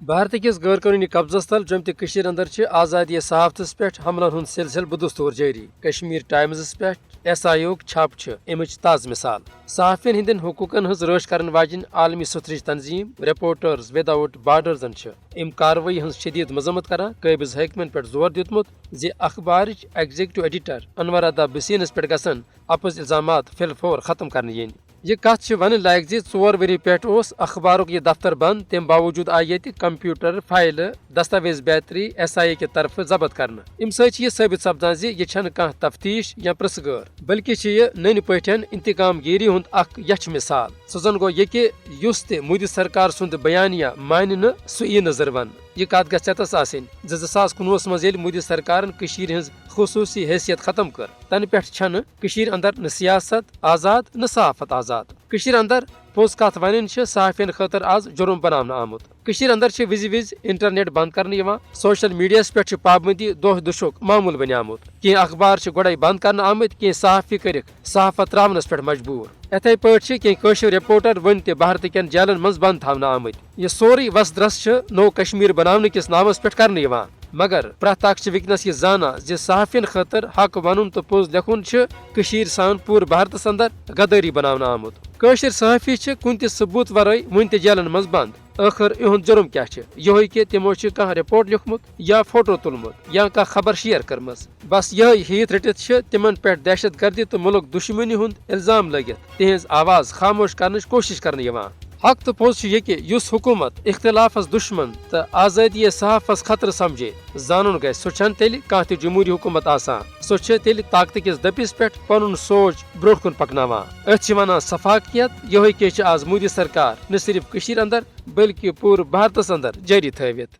بھارت کس غیر قانونی قبضس تل جم تہ اندر آزادی صحافتس پہ حملن ہند سلسلہ بدستور جاری کشمیر ٹائمزس پہ ایس آئی او چھپ امچ تازہ مثال صحافین ہندین حقوقن ہز رٲچھ کرن واجن عالمی ستھرچ تنظیم رپورٹرز وداؤٹ بارڈرزن ام کاروٲیی ہز شدید مذمت کران قابض حاکمن پہ زور دیتمت زِ اخبارچ ایگزیکٹو ایڈیٹر انور ادا بسینس پہ گژھن اپز الزامات فی الفور ختم کرنے ین یہ کت ون لائق زِ 4 ؤری پہ اخبارک یہ دفتر بند تم باوجود آئی یہ کمپیوٹر فائلہ دستاویز بیتری ایس آئی اے کہ طرف ضبط کرنا ام ست یہ ثابت سپدان زِ یہ چھنہ کانٛہہ تفتیش یا پرژھ گٲر بلکہ یہ نن پٲٹھۍ انتقام گیری ہند اخ یچھ مثال سہ زن گو یہ کہ یس تہ مودی سرکار سند بیانیہ مانہ نہ سہ ای نظر ون یہ کت گژھِ ژےٚ آسٕنۍ زِ 2019 مز ییٚلہِ مودی سرکارن کٔشیٖرِ ہٕنٛز خصوصی حیثیت ختم کر تنہ پٮ۪ٹھ چھنہ کٔشیٖرِ اندر نہ سیاست آزاد نہ صحافت آزاد کٔشیٖرِ اندر پوٚز کتھ ونٕنۍ چھ صحافین خاطر آز جرم بناونہٕ آمت کٔشیٖرِ اندر چھ وز انٹرنیٹ بند کرنہٕ یوان سوشل میڈیاہس پٮ۪ٹھ چھ پابندی دۄہ دُشُک معموٗل بنیومُت کینٛہہ اخبار چھ گۄڈے بند کرنہٕ آمٕتۍ کینٛہہ صحافی کٔرِکھ صحافت تراونس پٮ۪ٹھ مجبور اتھے پٲٹھۍ چھ کینٛہہ کٲشِر رپورٹر ون تہ بھارت کٮ۪ن جیلن منٛز بند تھاونہٕ آمٕتۍ یہ سورُے وس درس چھ نو کشمیر بناونہٕ کس ناوس پٮ۪ٹھ کرنہٕ یوان مگر پرٛٮ۪تھ اکھ چھ ونکیٚنس یہ زانان زِ صحافین خاطر حق ونُن تہٕ پوٚز لیکھُن چھ کٔشیٖرِ سان پوٗرٕ بھارتس اندر غدٲری بناونہٕ آمُت کٲشِر صحافی چھ کُنہِ تہِ ثبوٗت ورٲے وُنہِ تہِ جیلن منٛز بند ٲخر یہُنٛد جرم کیاہ چھ یہے کہ تمو چھ کانٛہہ رپورٹ لیوکھمُت یا فوٹو تُلمُت یا کانٛہہ خبر شیئر کٔرمٕژ بس یہے ہیٚیِتھ رٔٹِتھ چھ تمن پٮ۪ٹھ دہشت گردی تہٕ مُلک دُشمنی ہُنٛد الزام لٲگِتھ تہنٛز آواز خاموش کرنٕچ کوشش کرنہٕ یوان حق تو پوٚز چھ یہ کہ یس حکومت اختلافس دشمن تو آزادی صحافس خطرٕ سمجھے زانُن گژھِ سۄ چھنہٕ تیٚلہِ کانٛہہ تہِ جمہوٗری حکومت آسان سۄ چھِ تیٚلہِ طاقتہٕ کِس دٔپِس پٮ۪ٹھ پنُن سونچ برونٛٹھ کُن پکناوان أتھۍ چھِ ونان شفافیت یہے کہ چھِ آز مودی سرکار نہ صرف کٔشیٖرِ اندر بلکہ پوٗرٕ بھارتس اندر جٲری تھٲوِتھ